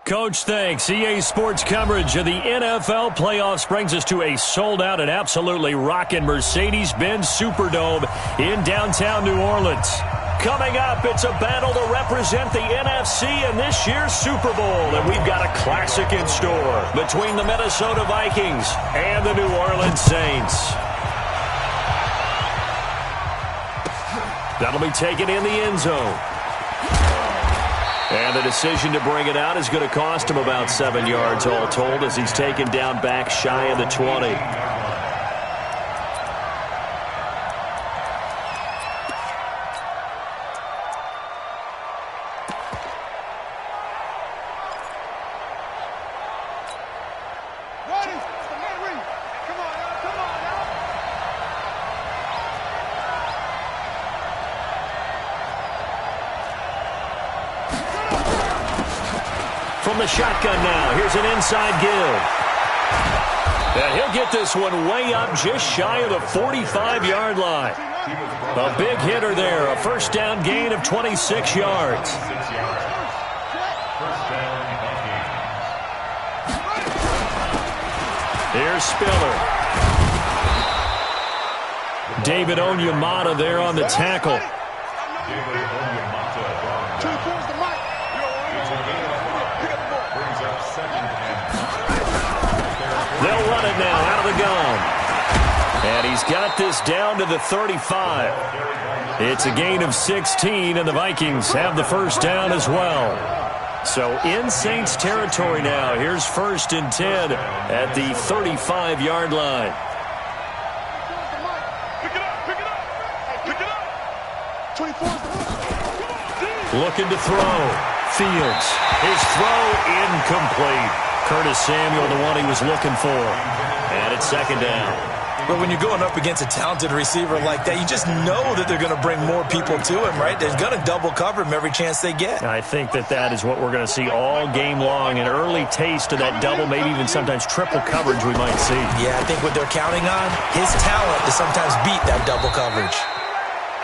Coach, thanks. EA Sports coverage of the NFL playoffs brings us to a sold-out and absolutely rocking Mercedes-Benz Superdome in downtown New Orleans. Coming up, it's a battle to represent the NFC in this year's Super Bowl, and we've got a classic in store between the Minnesota Vikings and the New Orleans Saints. That'll be taken in the end zone. And the decision to bring it out is going to cost him about 7 yards all told as he's taken down back shy of the 20. From the shotgun now, here's an inside give. And he'll get this one way up just shy of the 45-yard line. A big hitter there, a first down gain of 26 yards. Here's Spiller. David Onyemata there on the tackle. They'll run it now out of the gun. And he's got this down to the 35. It's a gain of 16, and the Vikings have the first down as well. So in Saints territory now. Here's 1st and 10 at the 35-yard line. Looking to throw. Fields. His throw incomplete. Curtis Samuel, the one he was looking for. And it's 2nd down. But when you're going up against a talented receiver like that, you just know that they're going to bring more people to him, right? They're going to double cover him every chance they get. I think that is what we're going to see all game long. An early taste of that double, maybe even sometimes triple coverage we might see. Yeah, I think what they're counting on, his talent to sometimes beat that double coverage.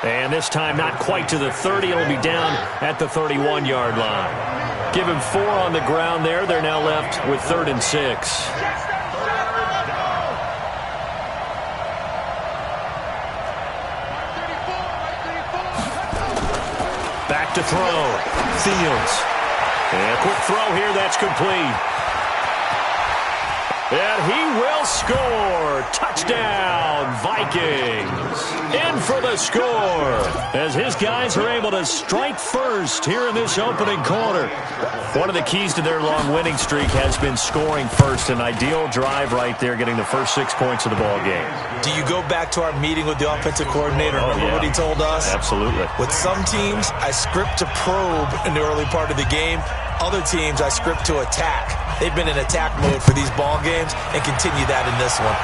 And this time not quite to the 30. It'll be down at the 31-yard line. Give him 4 on the ground there. They're now left with 3rd and 6. Back to throw. Fields. And a quick throw here. That's complete. And he will score. Touchdown, Vikings. In for the score as his guys are able to strike first here in this opening quarter. One of the keys to their long winning streak has been scoring first. An ideal drive right there, getting the first 6 points of the ball game. Do you go back to our meeting with the offensive coordinator? Remember what he told us? Absolutely. With some teams, I script to probe in the early part of the game. Other teams, I script to attack. They've been in attack mode for these ball games and continue that in this one.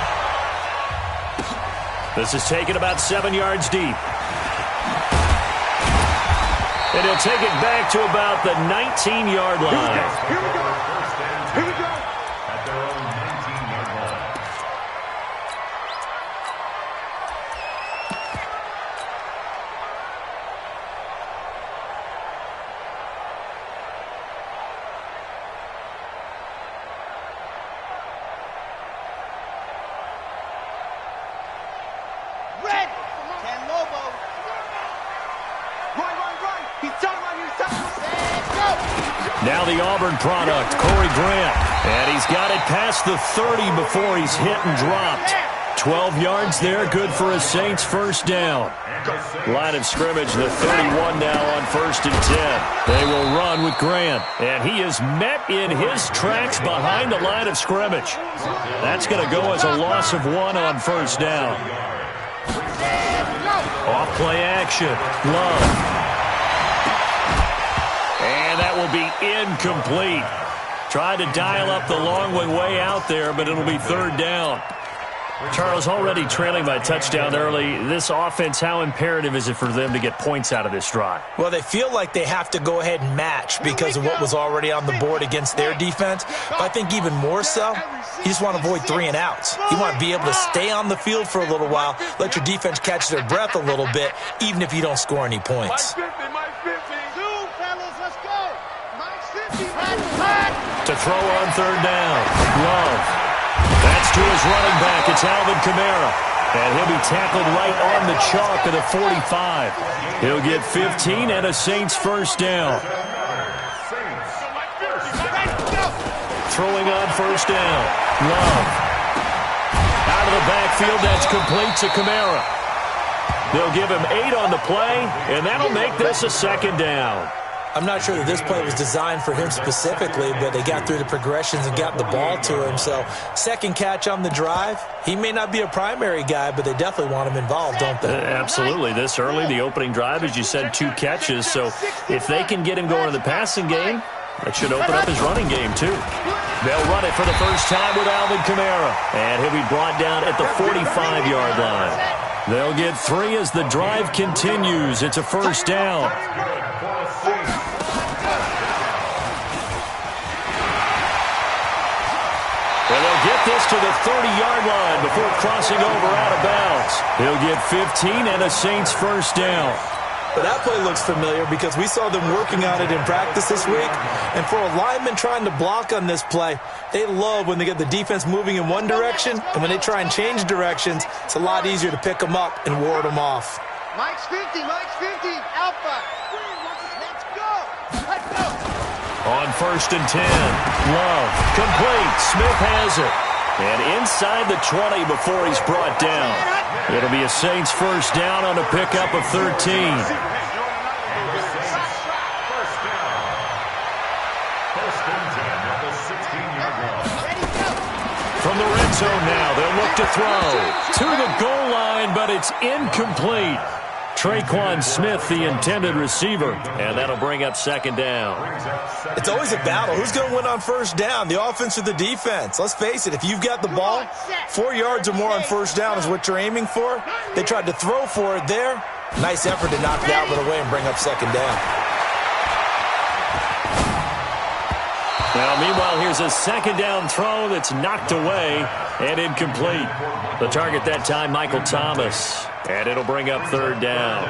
This is taken about 7 yards deep. And he'll take it back to about the 19-yard line. Here we go. Here we go. At their own 19-yard line. Red! Ken Lobo. Right. He's done right here. Go! Now the Auburn product, Corey Grant. And he's got it past the 30 before he's hit and dropped. 12 yards there, good for a Saints first down. Line of scrimmage, the 31 now on 1st and 10. They will run with Grant. And he is met in his tracks behind the line of scrimmage. That's going to go as a loss of 1 on 1st down. Off play action. Love. And that will be incomplete. Tried to dial up the long one way out there, but it'll be 3rd down. Charles, already trailing by a touchdown early. This offense, how imperative is it for them to get points out of this drive? Well, they feel like they have to go ahead and match because of what was already on the board against their defense. But I think even more so, you just want to avoid 3 and outs. You want to be able to stay on the field for a little while, let your defense catch their breath a little bit, even if you don't score any points. Mike 50. 2, fellas, let's go. Mike 50. Hot. to throw on third down. Love. That's to his running back. It's Alvin Kamara. And he'll be tackled right on the chalk at the 45. He'll get 15 and a Saints first down. Throwing on first down. Love. Out of the backfield, that's complete to Kamara. They'll give him 8 on the play, and that'll make this a second down. I'm not sure that this play was designed for him specifically, but they got through the progressions and got the ball to him. So, second catch on the drive. He may not be a primary guy, but they definitely want him involved, don't they? Absolutely. This early, the opening drive, as you said, 2 catches. So, if they can get him going in the passing game, that should open up his running game, too. They'll run it for the first time with Alvin Kamara. And he'll be brought down at the 45-yard line. They'll get 3 as the drive continues. It's a first down. And they'll get this to the 30-yard line before crossing over out of bounds. He'll get 15 and a Saints first down. But that play looks familiar because we saw them working on it in practice this week. And for a lineman trying to block on this play, they love when they get the defense moving in one direction. And when they try and change directions, it's a lot easier to pick them up and ward them off. Mike's 50, Alpha. Let's go. Let's go. On first and 10, Love, complete, Smith has it. And inside the 20 before he's brought down. It'll be a Saints first down on a pickup of 13. From the red zone now, they'll look to throw. To the goal line, but it's incomplete. Traquan Smith, the intended receiver, and that'll bring up second down. It's always a battle. Who's going to win on first down, the offense or the defense? Let's face it, if you've got the ball, 4 yards or more on first down is what you're aiming for. They tried to throw for it there. Nice effort to knock that one away and bring up second down. Now, meanwhile, here's a second down throw that's knocked away and incomplete. The target that time, Michael Thomas. And it'll bring up third down.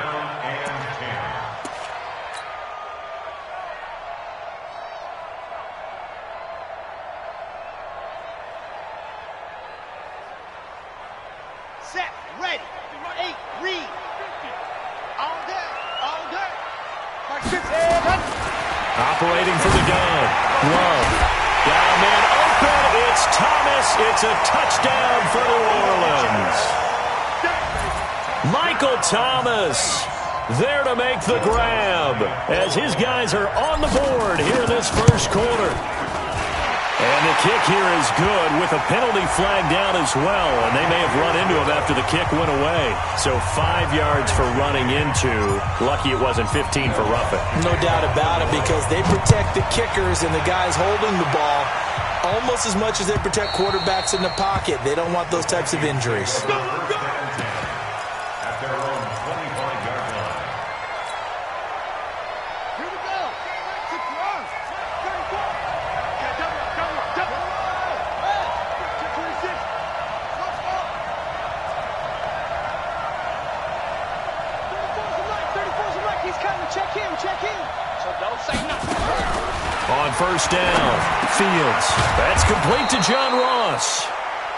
Set, ready, 8, read. All day, all day. Operating for the gun. Love. Got a man open. It's Thomas. It's a touchdown for New Orleans. Michael Thomas there to make the grab as his guys are on the board here in this first quarter. And the kick here is good with a penalty flag down as well, and they may have run into him after the kick went away. So 5 yards for running into. Lucky it wasn't 15 for roughing. No doubt about it, because they protect the kickers and the guys holding the ball almost as much as they protect quarterbacks in the pocket. They don't want those types of injuries. On first down, Fields. That's complete to John Ross.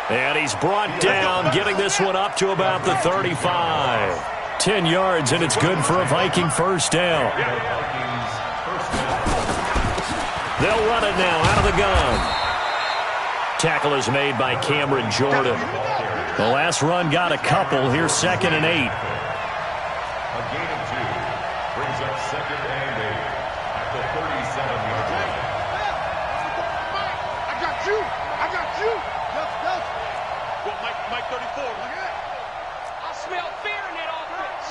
And he's brought down, getting this one up to about the 35. 10 yards, and it's good for a Viking first down. They'll run it now out of the gun. Tackle is made by Cameron Jordan. The last run got a couple. Here's 2nd and 8. A gain of 2 brings up 2nd and 8 at the 37-yard line. I got you. Well, Mike 34. I smell fear in that offense.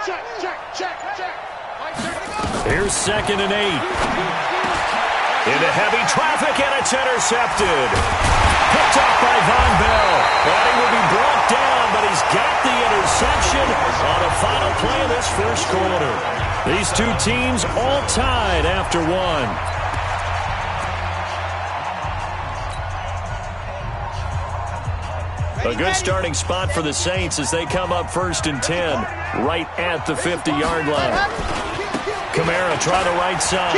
Check. Here's 2nd and 8. Into heavy traffic, and it's intercepted. Picked up by Von Bell. And he will be brought down, but he's got the interception on the final play of this first quarter. These two teams all tied after one. A good starting spot for the Saints as they come up 1st and 10, right at the 50-yard line. Kamara try the right side.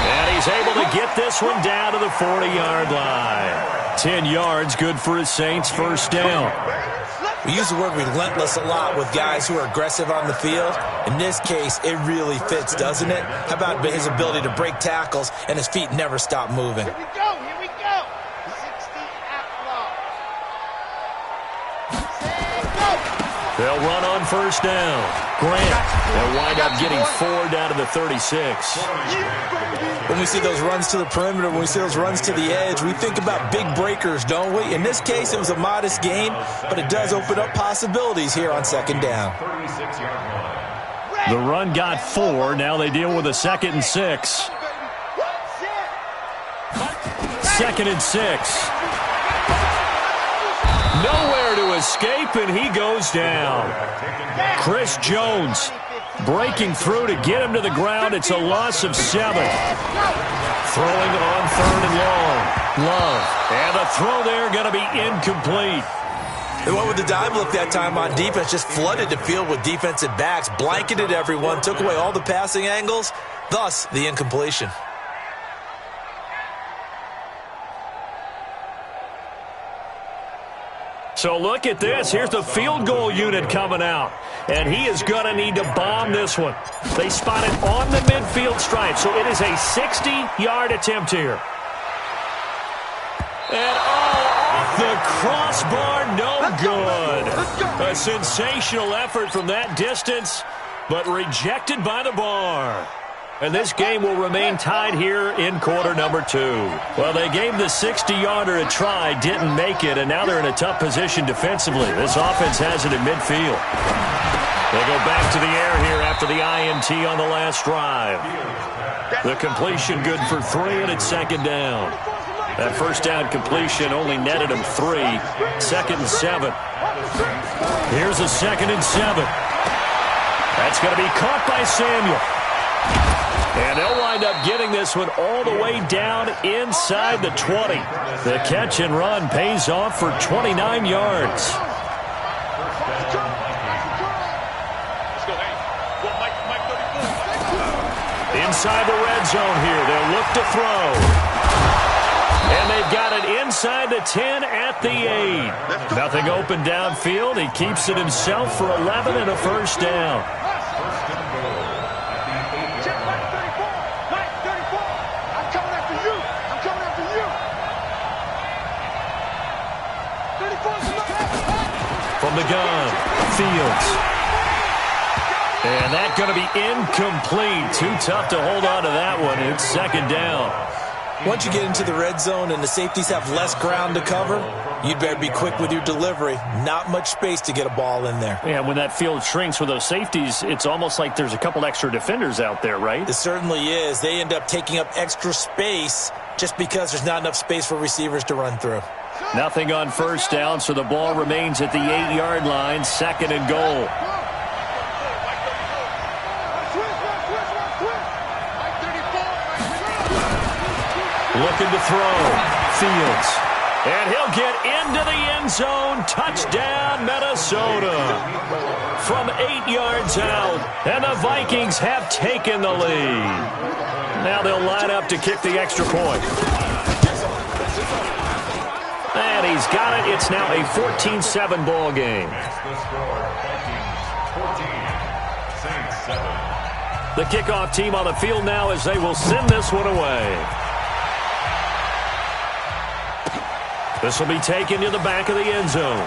And he's able to get this one down to the 40-yard line. 10 yards, good for his Saints first down. We use the word relentless a lot with guys who are aggressive on the field. In this case, it really fits, doesn't it? How about his ability to break tackles and his feet never stop moving? Here we go, here we go. 60 outlaw. They'll run on first down. Grant will wind up getting 4 down to the 36. When we see those runs to the perimeter, when we see those runs to the edge, we think about big breakers, don't we? In this case, it was a modest gain, but it does open up possibilities here on second down. The run got 4. Now they deal with a 2nd and 6. 2nd and 6. Nowhere to escape, and he goes down. Chris Jones breaking through to get him to the ground. It's a loss of 7. Throwing on 3rd and long. Love. And the throw there going to be incomplete. And what with the dive look that time on defense, just flooded the field with defensive backs, blanketed everyone, took away all the passing angles, thus the incompletion. So look at this. Here's the field goal unit coming out. And he is going to need to bomb this one. They spot it on the midfield stripe. So it is a 60-yard attempt here. And off the crossbar, no good. A sensational effort from that distance, but rejected by the bar. And this game will remain tied here in quarter number 2. Well, they gave the 60-yarder a try, didn't make it, and now they're in a tough position defensively. This offense has it in midfield. They go back to the air here after the INT on the last drive. The completion good for 3, and it's second down. That first down completion only netted him 3. 2nd and 7. Here's a 2nd and 7. That's going to be caught by Samuel. And they'll wind up getting this one all the way down inside the 20. The catch and run pays off for 29 yards. Inside the red zone here. They'll look to throw. And they've got it inside the 10 at the 8. Nothing open downfield. He keeps it himself for 11 and a first down. From the gun, Fields. And that's going to be incomplete. Too tough to hold on to that one. It's second down. Once you get into the red zone and the safeties have less ground to cover, you'd better be quick with your delivery. Not much space to get a ball in there. Yeah, when that field shrinks with those safeties, it's almost like there's a couple extra defenders out there, right? It certainly is. They end up taking up extra space just because there's not enough space for receivers to run through. Nothing on first down, so the ball remains at the 8-yard line, 2nd and goal. Looking to throw. Fields. And he'll get into the end zone. Touchdown, Minnesota. From 8 yards out. And the Vikings have taken the lead. Now they'll line up to kick the extra point. And he's got it. It's now a 14-7 ball game. The kickoff team on the field now as they will send this one away. This will be taken to the back of the end zone.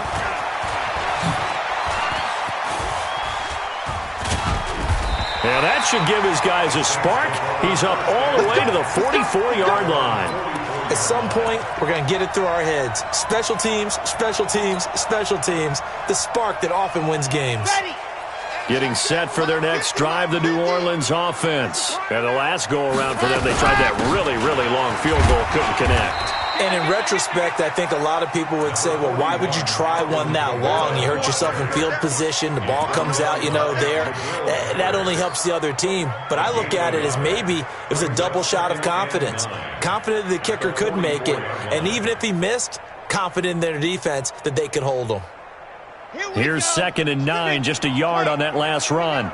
And that should give his guys a spark. He's up all the way to the 44-yard line. At some point, we're going to get it through our heads. Special teams, special teams, special teams. The spark that often wins games. Getting set for their next drive, the New Orleans offense. And the last go-around for them, they tried that really, really long field goal, couldn't connect. And in retrospect, I think a lot of people would say, well, why would you try one that long? You hurt yourself in field position. The ball comes out, there. That only helps the other team. But I look at it as maybe it was a double shot of confidence. Confident the kicker could make it. And even if he missed, confident in their defense that they could hold him. Here's 2nd and 9, just a yard on that last run.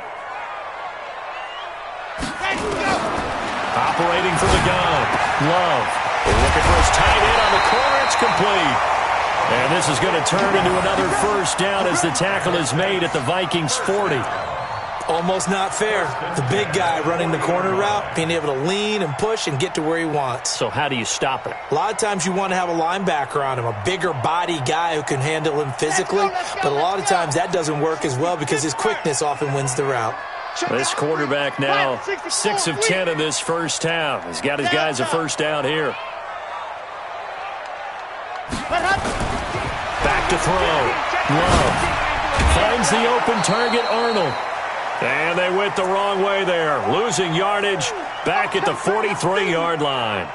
separating from the gun. Love looking for his tight end on the corner. It's complete. And this is going to turn into another first down as the tackle is made at the Vikings 40. Almost not fair. The big guy running the corner route, being able to lean and push and get to where he wants. So how do you stop it? A lot of times you want to have a linebacker on him, a bigger body guy who can handle him physically. But a lot of times that doesn't work as well because his quickness often wins the route. This quarterback now 6 of 10 in this first half. He's got his guys a first down here. Back to throw. Love finds the open target, Arnold. And they went the wrong way there. Losing yardage back at the 43-yard line.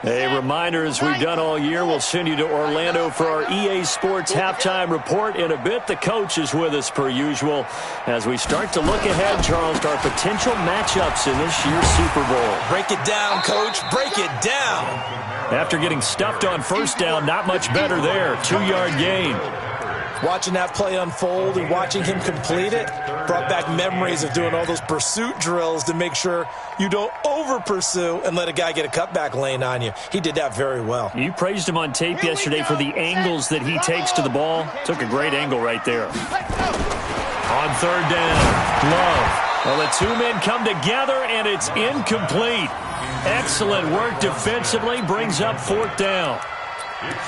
A reminder, as we've done all year, we'll send you to Orlando for our EA Sports halftime report in a bit. The coach is with us per usual as we start to look ahead, Charles, to our potential matchups in this year's Super Bowl. Break it down, Coach. Break it down. After getting stuffed on first down, not much better there. 2-yard gain. Watching that play unfold and watching him complete it brought back memories of doing all those pursuit drills to make sure you don't over-pursue and let a guy get a cutback lane on you. He did that very well. You praised him on tape yesterday for the angles that he takes to the ball. Took a great angle right there. On third down, Love. Well, the two men come together, and it's incomplete. Excellent work defensively, brings up fourth down.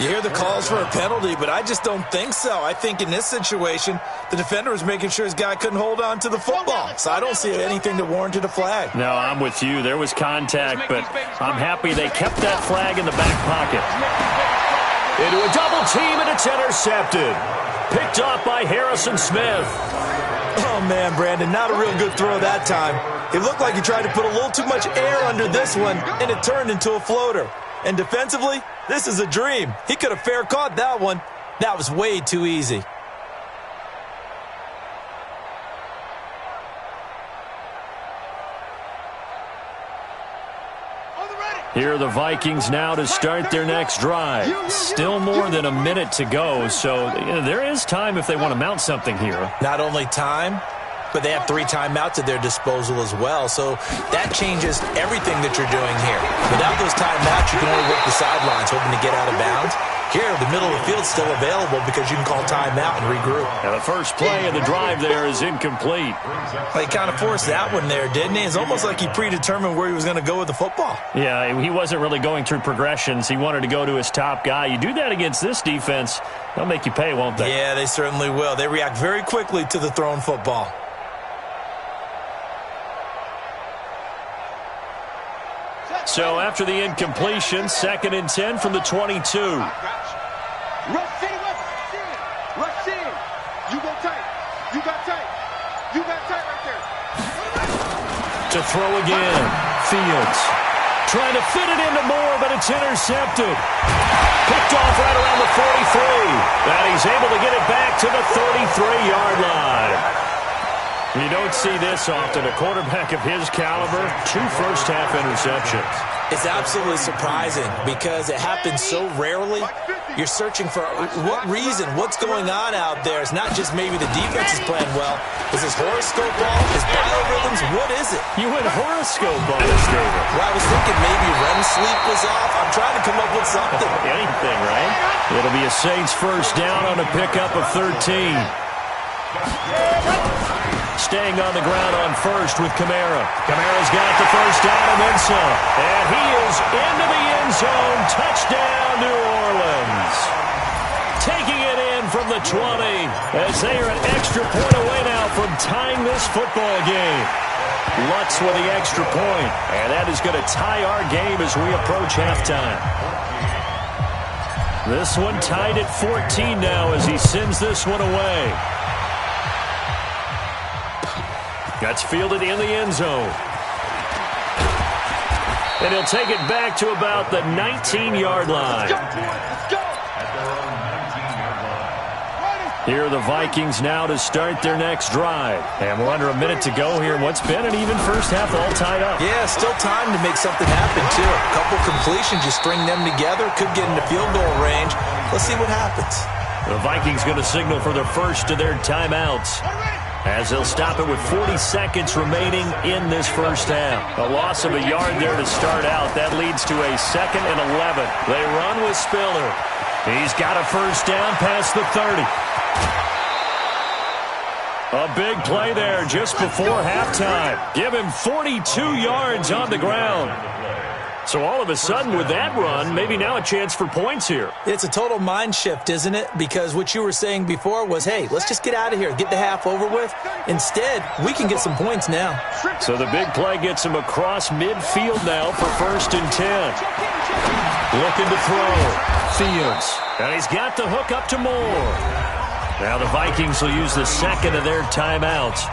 You hear the calls for a penalty, but I just don't think so. I think in this situation, the defender was making sure his guy couldn't hold on to the football. So I don't see anything that warranted a flag. No, I'm with you. There was contact, but I'm happy they kept that flag in the back pocket. Into a double team, and it's intercepted. Picked off by Harrison Smith. Oh, man, Brandon, not a real good throw that time. It looked like he tried to put a little too much air under this one, and it turned into a floater. And defensively, this is a dream. He could have fair caught that one. That was way too easy. Here are the Vikings now to start their next drive. Still more than a minute to go, so there is time if they want to mount something here. Not only time, but they have 3 timeouts at their disposal as well. So that changes everything that you're doing here. Without those timeouts, you can only work the sidelines, hoping to get out of bounds. Here, the middle of the field's still available because you can call timeout and regroup. Now, the first play of the drive there is incomplete. Well, he kind of forced that one there, didn't he? It's almost like he predetermined where he was going to go with the football. Yeah, he wasn't really going through progressions. He wanted to go to his top guy. You do that against this defense, they'll make you pay, won't they? Yeah, they certainly will. They react very quickly to the thrown football. So after the incompletion, 2nd and 10 from the 22. Rush city weapon. Rush city. You go tight. You got tight. You got tight right there. To throw again. Fields trying to fit it into Moore, but it's intercepted. Picked off right around the 43. And he's able to get it back to the 33-yard line. You don't see this often. A quarterback of his caliber, 2 first-half interceptions. It's absolutely surprising because it happens so rarely. You're searching for what reason, what's going on out there. It's not just maybe the defense is playing well. Is his horoscope off? His biorhythms? What is it? You went horoscope on this, David. Well, I was thinking maybe REM sleep was off. I'm trying to come up with something. Anything, right? It'll be a Saints first down on a pickup of 13. Staying on the ground on first with Kamara. Kamara's got the first down and then some. And he is into the end zone. Touchdown, New Orleans. Taking it in from the 20 as they are an extra point away now from tying this football game. Lutz with the extra point. And that is going to tie our game as we approach halftime. This one tied at 14 now as he sends this one away. That's fielded in the end zone. And he'll take it back to about the 19-yard line. Here are the Vikings now to start their next drive. And we're under a minute to go here. What's been an even first half all tied up. Yeah, still time to make something happen, too. A couple completions, you string them together, could get into field goal range. Let's see what happens. The Vikings going to signal for the first of their timeouts, as they'll stop it with 40 seconds remaining in this first half. A loss of a yard there to start out. That leads to a 2nd and 11. They run with Spiller. He's got a first down past the 30. A big play there just before halftime. Give him 42 yards on the ground. So all of a sudden with that run, maybe now a chance for points here. It's a total mind shift, isn't it? Because what you were saying before was, hey, let's just get out of here, get the half over with. Instead, we can get some points now. So the big play gets him across midfield now for 1st and 10. Looking to throw. Fields. And he's got the hook up to Moore. Now the Vikings will use the 2nd of their timeouts,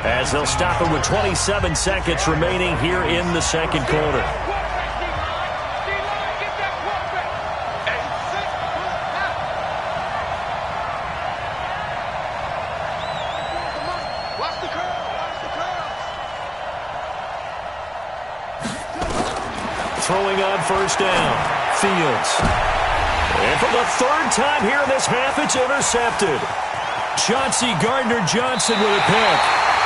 as they'll stop it with 27 seconds remaining here in the 2nd quarter. Throwing on first down. Fields. And for the 3rd time here in this half, it's intercepted. Chauncey Gardner-Johnson with a pick.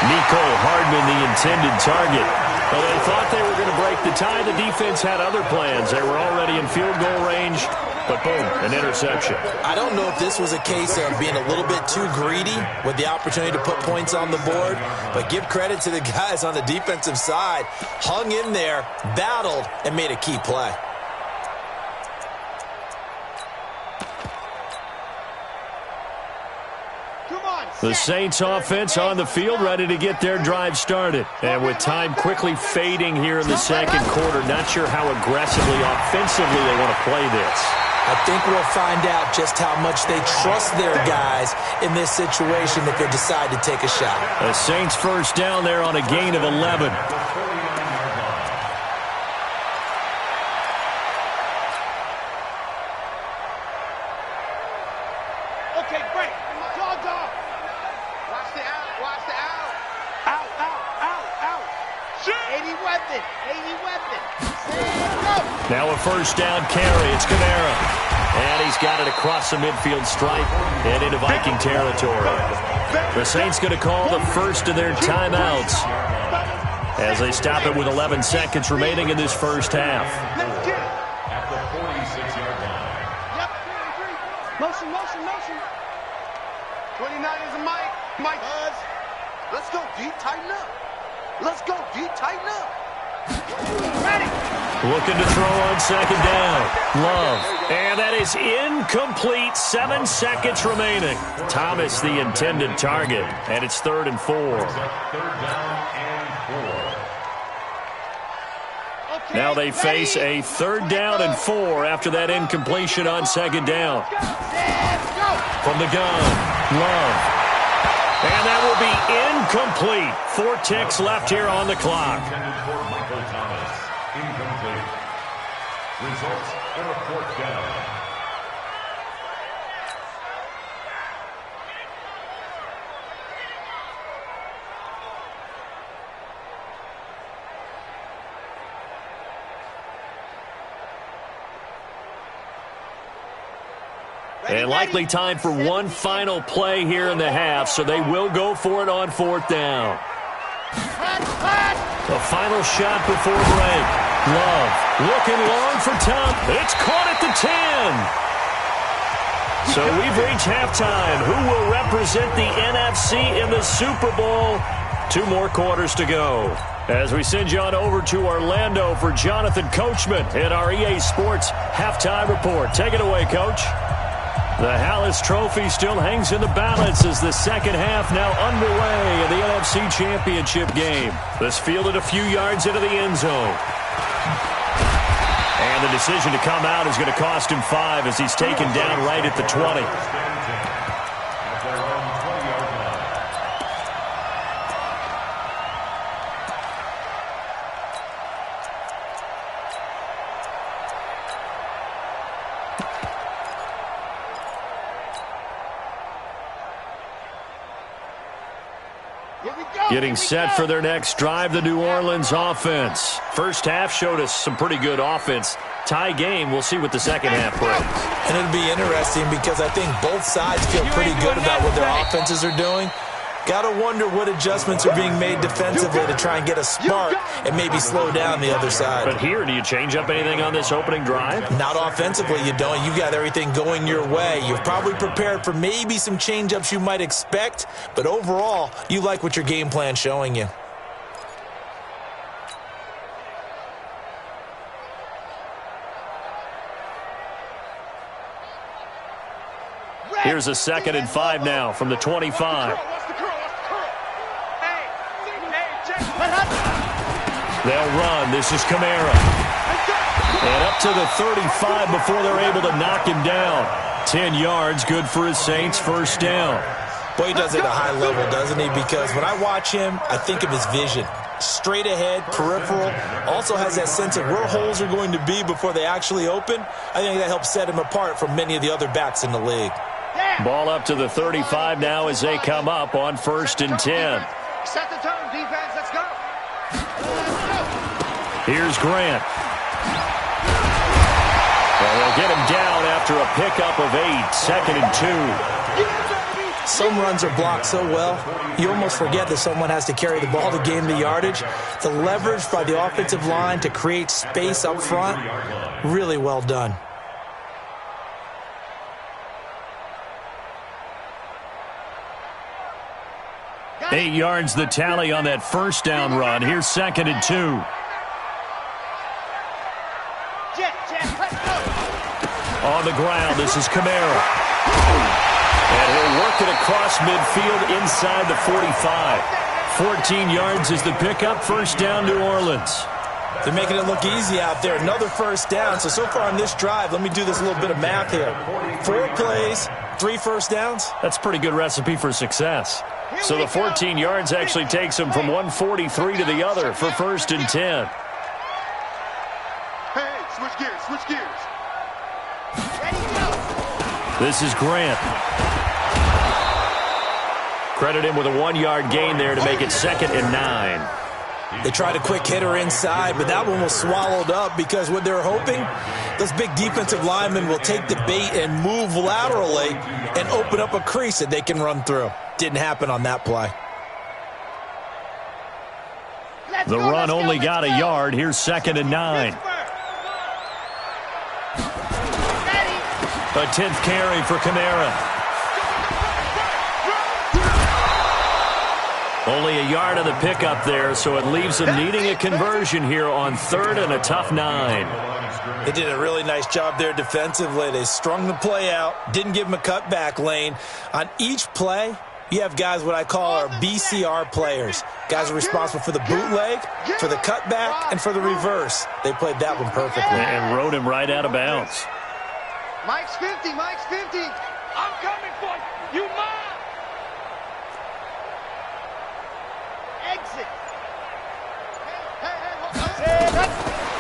Nico Hardman, the intended target. Well, they thought they were going to break the tie. The defense had other plans. They were already in field goal range, but boom, an interception. I don't know if this was a case of being a little bit too greedy with the opportunity to put points on the board, but give credit to the guys on the defensive side. Hung in there, battled, and made a key play. The Saints offense on the field, ready to get their drive started. And with time quickly fading here in the 2nd quarter, not sure how aggressively, offensively they want to play this. I think we'll find out just how much they trust their guys in this situation if they decide to take a shot. The Saints first down there on a gain of 11. Okay, break. Dog. Watch the out. Watch the out. Out. Shoot. 80 weapon. Now a first down carry. It's Kamara. And he's got it across the midfield stripe and into Viking territory. The Saints going to call the first of their timeouts, as they stop it with 11 seconds remaining in this first half. At the 46-yard line. Yep. Motion. 29 is a Mike. Buzz. Let's go, D. Tighten up. Ready. Looking to throw on 2nd down. Love. And that is incomplete. 7 seconds remaining. Thomas, the intended target. And it's 3rd and 4. 3rd down and 4. Now they face a 3rd down and 4 after that incompletion on 2nd down. From the gun, Love. And that will be incomplete. 4 ticks left here on the clock. Intended for Michael Thomas. Incomplete. Results in a 4th down. And likely time for one final play here in the half, so they will go for it on 4th down. The final shot before break. Love looking long for Tom. It's caught at the 10. So we've reached halftime. Who will represent the NFC in the Super Bowl? 2 more quarters to go, as we send you on over to Orlando for Jonathan Coachman in our EA Sports Halftime Report. Take it away, Coach. The Hallis Trophy still hangs in the balance as the 2nd half now underway in the NFC Championship game. This fielded a few yards into the end zone. And the decision to come out is going to cost him 5 as he's taken down right at the 20. Getting set for their next drive, the New Orleans offense. First half showed us some pretty good offense. Tie game, we'll see what the second half brings. And it'll be interesting because I think both sides feel pretty good about what their offenses are doing. Got to wonder what adjustments are being made defensively to try and get a spark and maybe slow down the other side. But here, do you change up anything on this opening drive? Not offensively, you don't. You got everything going your way. You've probably prepared for maybe some change-ups you might expect, but overall, you like what your game plan's showing you. Here's a 2nd and 5 now from the 25. They'll run. This is Kamara. And up to the 35 before they're able to knock him down. 10 yards, good for his Saints, first down. Boy, he does it at a high level, doesn't he? Because when I watch him, I think of his vision. Straight ahead, peripheral, also has that sense of where holes are going to be before they actually open. I think that helps set him apart from many of the other backs in the league. Ball up to the 35 now as they come up on 1st and 10. Set the tone, defense. Let's go. Here's Grant. Well, they'll get him down after a pickup of 8, 2nd and 2. Some runs are blocked so well, you almost forget that someone has to carry the ball to gain the yardage. The leverage by the offensive line to create space up front, really well done. Eight yards the tally on that first down run. Here's 2nd and 2. On the ground, this is Kamara. And he'll work it across midfield inside the 45. 14 yards is the pickup, first down, New Orleans. They're making it look easy out there. Another first down. So far on this drive, let me do this little bit of math here. 4 plays, 3 first downs. That's a pretty good recipe for success. So the 14 yards actually takes them from 143 to the other for 1st and 10. Hey, switch gears, switch gears. This is Grant. Credit him with a 1-yard gain there to make it 2nd and 9. They tried a quick hitter inside, but that one was swallowed up because what they're hoping, those big defensive linemen will take the bait and move laterally and open up a crease that they can run through. Didn't happen on that play. The run only got a yard. Here's 2nd and 9. A 10th carry for Kamara. Only a yard of the pickup there, so it leaves them needing a conversion here on 3rd and a tough 9. They did a really nice job there defensively. They strung the play out, didn't give them a cutback lane. On each play, you have guys what I call our BCR players. Guys are responsible for the bootleg, for the cutback, and for the reverse. They played that one perfectly. And rode him right out of bounds. Mike's 50, Mike's 50. I'm coming for you. You mine. Exit.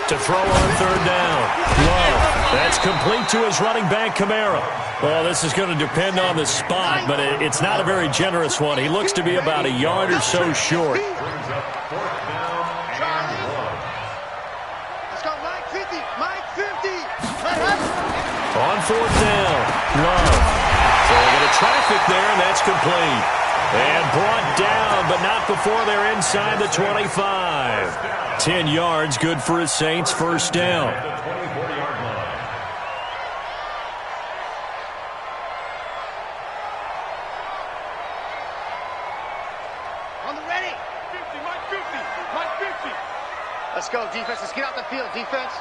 To throw on 3rd down. Love. That's complete to his running back, Kamara. Well, this is going to depend on the spot, but it's not a very generous one. He looks to be about a yard or so short. Let's go, Mike 50, Mike 50. On 4th down, Love. So a bit of traffic there, and that's complete. And brought down, but not before they're inside the 25. 10 yards, good for his Saints, first down. On the ready. 50, Mike 50, Mike 50. Let's go, defense. Let's get out the field, defense.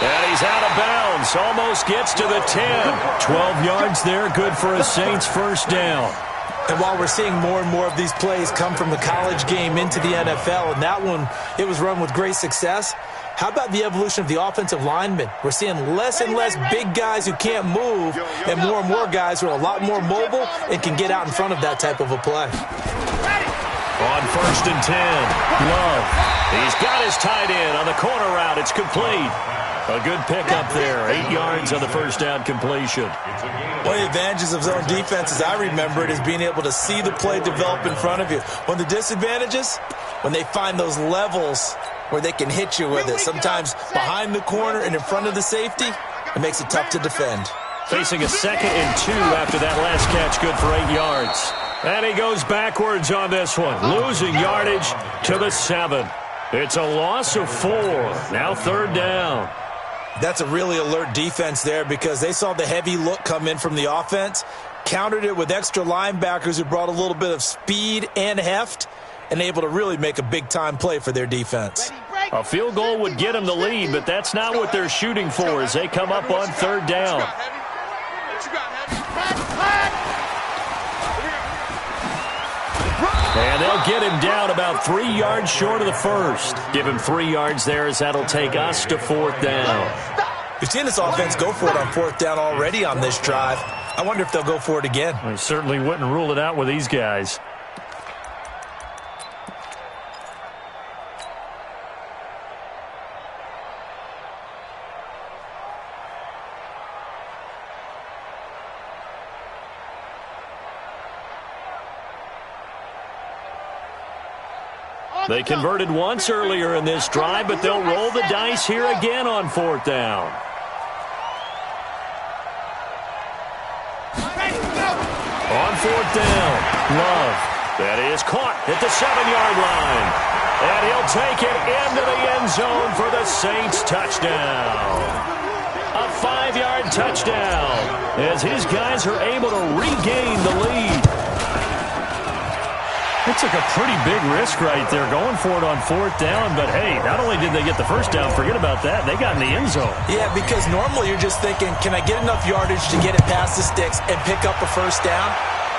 And he's out of bounds. Almost gets to the 10. 12 yards there. Good for a Saints first down. And while we're seeing more and more of these plays come from the college game into the NFL, and that one, it was run with great success, how about the evolution of the offensive linemen? We're seeing less and less big guys who can't move and more guys who are a lot more mobile and can get out in front of that type of a play. On 1st and 10, Love. He's got his tight end on the corner route. It's complete. A good pickup there. 8 yards on the first down completion. One of the advantages of zone defense, as I remember it, is being able to see the play develop in front of you. One of the disadvantages, when they find those levels where they can hit you with it, sometimes behind the corner and in front of the safety, it makes it tough to defend. Facing a 2nd and 2 after that last catch, good for 8 yards. And he goes backwards on this one, losing yardage to the 7. It's a loss of 4. Now 3rd down. That's a really alert defense there because they saw the heavy look come in from the offense, countered it with extra linebackers who brought a little bit of speed and heft, and able to really make a big-time play for their defense. A field goal would get them the lead, but that's not what they're shooting for as they come up on 3rd down. And they'll get him down about 3 yards short of the first. Give him 3 yards there as that'll take us to 4th down. We've seen this offense go for it on 4th down already on this drive. I wonder if they'll go for it again. I certainly wouldn't rule it out with these guys. They converted once earlier in this drive, but they'll roll the dice here again on 4th down. On 4th down, Love. That is caught at the 7-yard line. And he'll take it into the end zone for the Saints touchdown. A 5-yard touchdown as his guys are able to regain the lead. It took a pretty big risk right there going for it on 4th down, but hey, not only did they get the first down, forget about that, they got in the end zone. Yeah, because normally you're just thinking, can I get enough yardage to get it past the sticks and pick up a first down?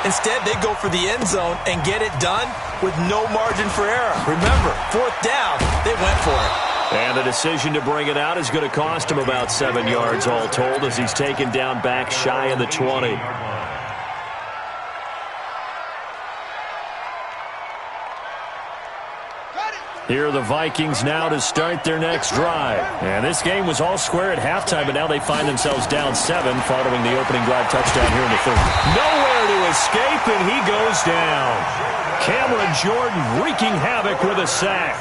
Instead, they go for the end zone and get it done with no margin for error. Remember, 4th down, they went for it. And the decision to bring it out is going to cost him about 7 yards all told as he's taken down back shy of the 20. Here are the Vikings now to start their next drive. And this game was all square at halftime, but now they find themselves down 7 following the opening drive touchdown here in the 3rd. Nowhere to escape, and he goes down. Cameron Jordan wreaking havoc with a sack.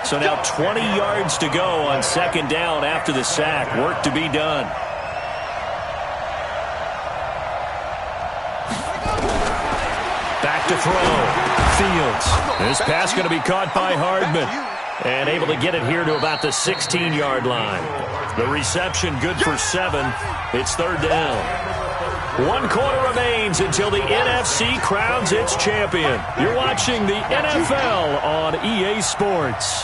So now 20 yards to go on 2nd down after the sack. Work to be done. Back to throw. Fields. This pass going to be caught by Hardman. And able to get it here to about the 16-yard line. The reception good for 7. It's 3rd down. 1 quarter remains until the NFC crowns its champion. You're watching the NFL on EA Sports.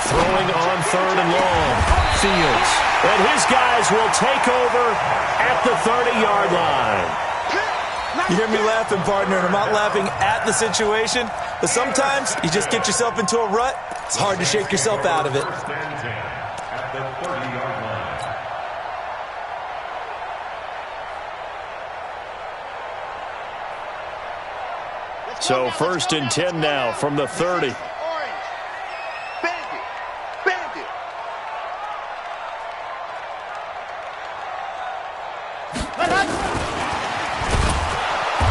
Throwing on 3rd and long. Fields. And his guys will take over at the 30-yard line. You hear me laughing, partner, and I'm not laughing at the situation, but sometimes you just get yourself into a rut. It's hard to shake yourself out of it. So 1st and 10 now from the 30.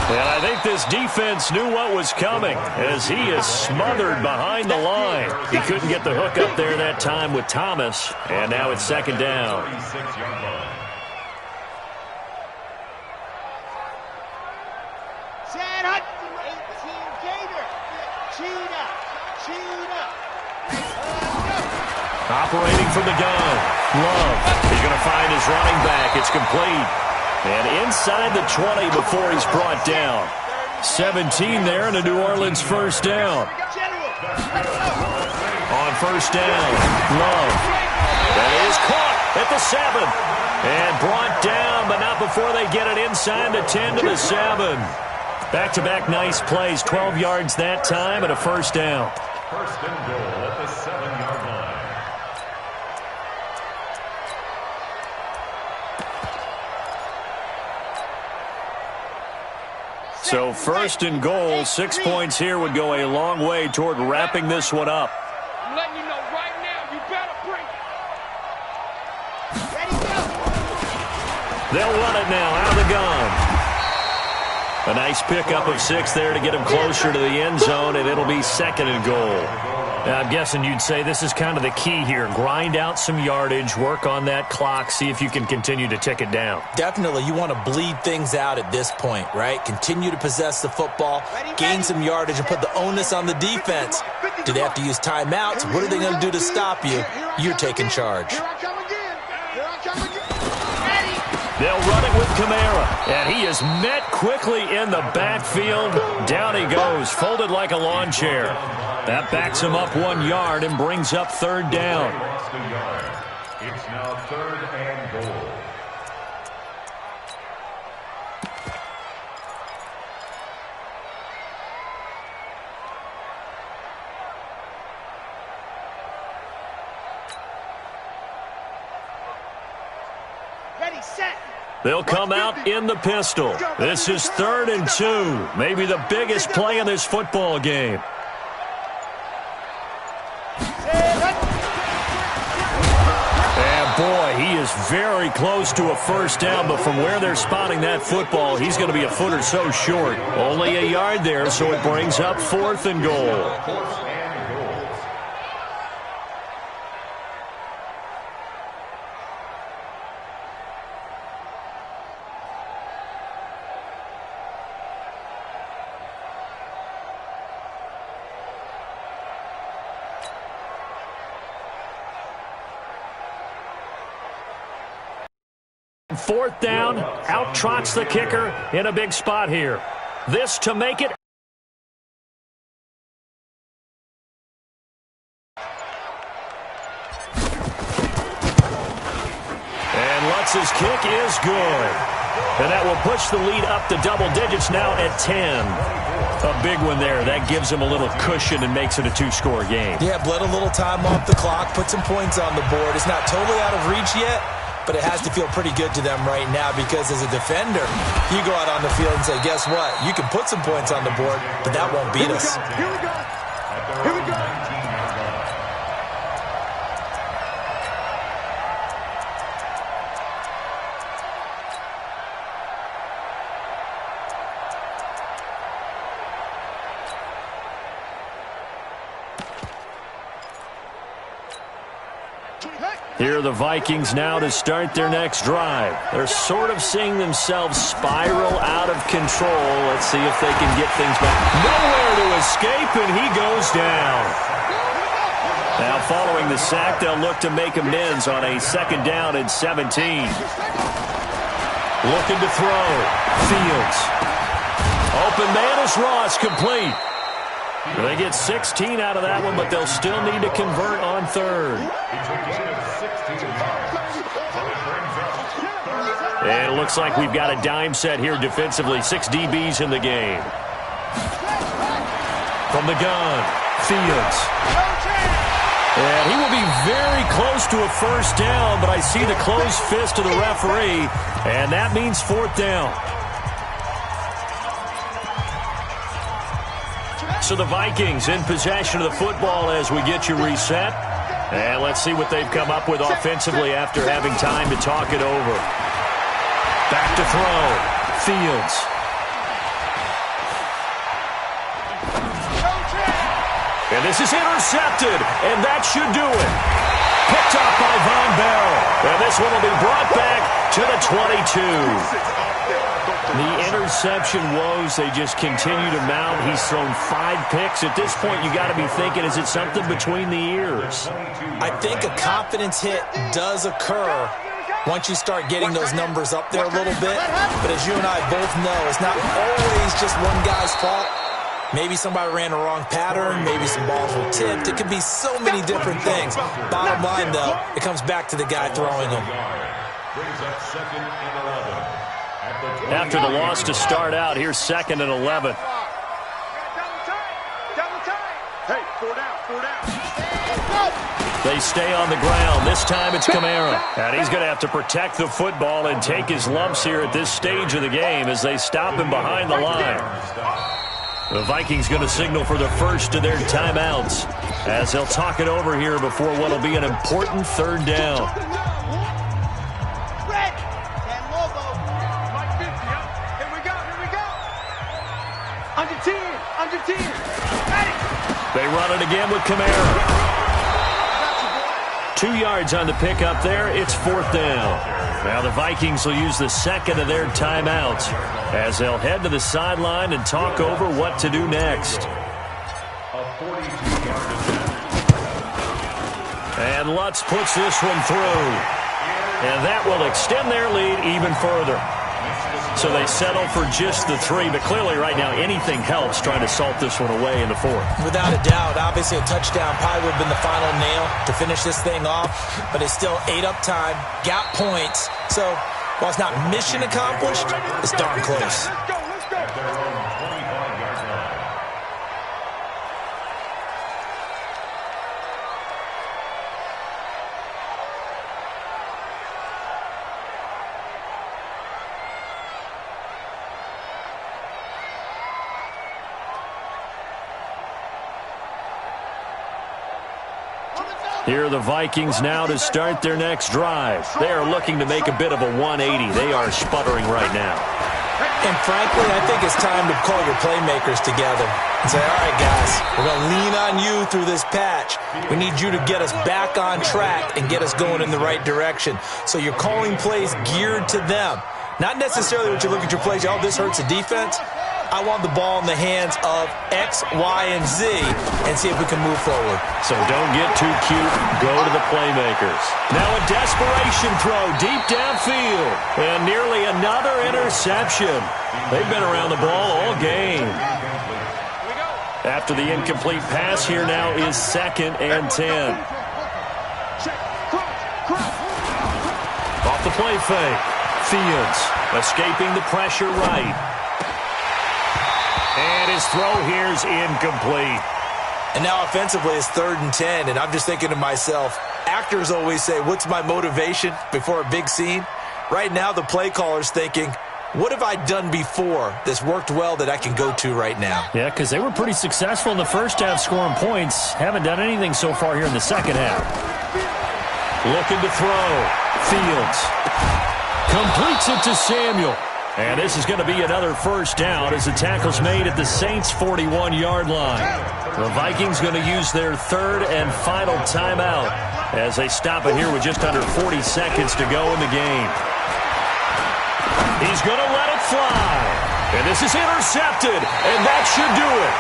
And I think this defense knew what was coming as he is smothered behind the line. He couldn't get the hook up there that time with Thomas. And now it's 2nd down. Operating from the gun. Love. He's going to find his running back. It's complete. And inside the 20 before he's brought down. 17 there and a New Orleans 1st down. On 1st down, Love. That is caught at the 7. And brought down, but not before they get it inside the 10 to the 7. Back-to-back nice plays. 12 yards that time and a 1st down. 1st and goal at the 7-yard line. So 1st and goal, 6 points here would go a long way toward wrapping this one up. I'm letting you know They'll run it now out of the gun. A nice pickup of 6 there to get him closer to the end zone, and it'll be 2nd and goal. Now, I'm guessing you'd say this is kind of the key here. Grind out some yardage, work on that clock, see if you can continue to tick it down. Definitely, you want to bleed things out at this point, right? Continue to possess the football, gain some yardage, and put the onus on the defense. Do they have to use timeouts? What are they going to do to stop you? You're taking charge. They'll run it with Kamara, and he is met quickly in the backfield. Down he goes, folded like a lawn chair. That backs him up 1 yard and brings up 3rd down. It's now 3rd and goal. Ready, set. They'll come out in the pistol. This is 3rd and 2, maybe the biggest play in this football game. And boy, he is very close to a 1st down, but from where they're spotting that football, he's going to be a foot or so short. Only a yard there, so it brings up 4th and goal. Fourth down, out trots the kicker in a big spot here. This to make it. And Lutz's kick is good. And that will push the lead up to double digits now at 10. A big one there. That gives him a little cushion and makes it a 2-score game. Yeah, bled a little time off the clock, put some points on the board. It's not totally out of reach yet, but it has to feel pretty good to them right now because as a defender, you go out on the field and say, guess what? You can put some points on the board, but that won't beat us. Here we go. Here we go. Here are the Vikings now to start their next drive. They're sort of seeing themselves spiral out of control. Let's see if they can get things back. Nowhere to escape, and he goes down. Now following the sack, they'll look to make amends on a 2nd down and 17. Looking to throw. Fields. Open man is Ross, complete. They get 16 out of that one, but they'll still need to convert on 3rd. And it looks like we've got a dime set here defensively. 6 DBs in the game. From the gun, Fields. And he will be very close to a 1st down, but I see the closed fist of the referee, and that means 4th down. So the Vikings in possession of the football as we get you reset. And let's see what they've come up with offensively after having time to talk it over. Back to throw. Fields. And this is intercepted, and that should do it. Picked up by Von Bell. And this one will be brought back to the 22. The interception woes, they just continue to mount. He's thrown 5 picks. At this point, you got to be thinking, is it something between the ears? I think a confidence hit does occur once you start getting those numbers up there a little bit. But as you and I both know, it's not always just one guy's fault. Maybe somebody ran a wrong pattern. Maybe some balls were tipped. It could be so many different things. Bottom line, though, it comes back to the guy throwing them. Brings up 2nd and 11. After the loss to start out, here's 2nd and 11. Hey, 4 down, 4 down. They stay on the ground. This time it's Kamara. And he's going to have to protect the football and take his lumps here at this stage of the game as they stop him behind the line. The Vikings going to signal for the first of their timeouts as they'll talk it over here before what will be an important 3rd down. Red, 10 Lobo. Under 10. Got it. They run it again with Kamara. 2 yards on the pickup there. It's 4th down. Now the Vikings will use the second of their timeouts as they'll head to the sideline and talk over what to do next. And Lutz puts this one through. And that will extend their lead even further. So they settle for just the 3, but clearly right now anything helps trying to salt this one away in the 4th. Without a doubt, obviously a touchdown probably would have been the final nail to finish this thing off, but it's still ate up time, got points. So while it's not mission accomplished, it's darn close. Let's go, let's go. At their own 25-yard line. Here are the Vikings now to start their next drive. They are looking to make a bit of a 180. They are sputtering right now. And frankly, I think it's time to call your playmakers together and say, all right, guys, we're going to lean on you through this patch. We need you to get us back on track and get us going in the right direction. So you're calling plays geared to them. Not necessarily what you look at your plays, oh, this hurts the defense. I want the ball in the hands of X, Y, and Z and see if we can move forward. So don't get too cute. Go to the playmakers. Now a desperation throw deep downfield. And nearly another interception. They've been around the ball all game. After the incomplete pass, here now is 2nd and 10. Off the play fake. Fields escaping the pressure right. And his throw here is incomplete. And now offensively it's 3rd and 10, and I'm just thinking to myself, actors always say, what's my motivation before a big scene? Right now the play caller's thinking, what have I done before that's worked well that I can go to right now? Yeah, because they were pretty successful in the first half scoring points. Haven't done anything so far here in the second half. Looking to throw. Fields completes it to Samuel. And this is going to be another first down as the tackle's made at the Saints' 41-yard line. The Vikings going to use their 3rd and final timeout as they stop it here with just under 40 seconds to go in the game. He's going to let it fly. And this is intercepted, and that should do it.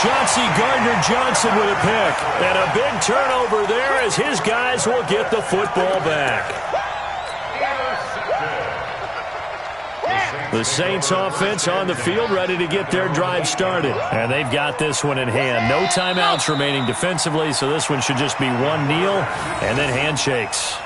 Chauncey Gardner-Johnson with a pick. And a big turnover there as his guys will get the football back. The Saints offense on the field ready to get their drive started. And they've got this one in hand. No timeouts remaining defensively, so this one should just be one kneel and then handshakes.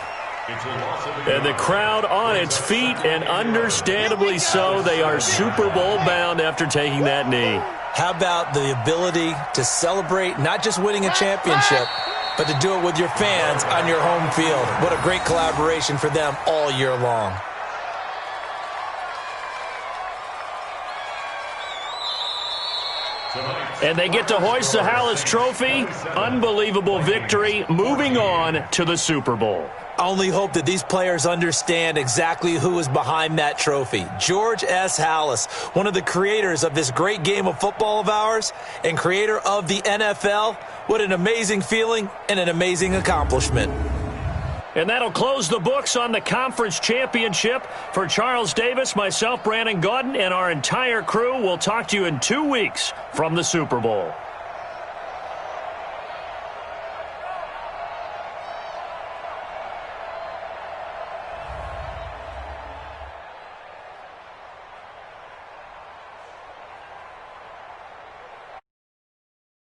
And the crowd on its feet, and understandably so. They are Super Bowl bound after taking that knee. How about the ability to celebrate not just winning a championship, but to do it with your fans on your home field? What a great collaboration for them all year long. And they get to hoist the Hallis Trophy. Unbelievable victory. Moving on to the Super Bowl. I only hope that these players understand exactly who is behind that trophy. George S. Hallis, one of the creators of this great game of football of ours and creator of the NFL. What an amazing feeling and an amazing accomplishment. And that'll close the books on the conference championship. For Charles Davis, myself, Brandon Gaudin, and our entire crew, we'll talk to you in 2 weeks from the Super Bowl.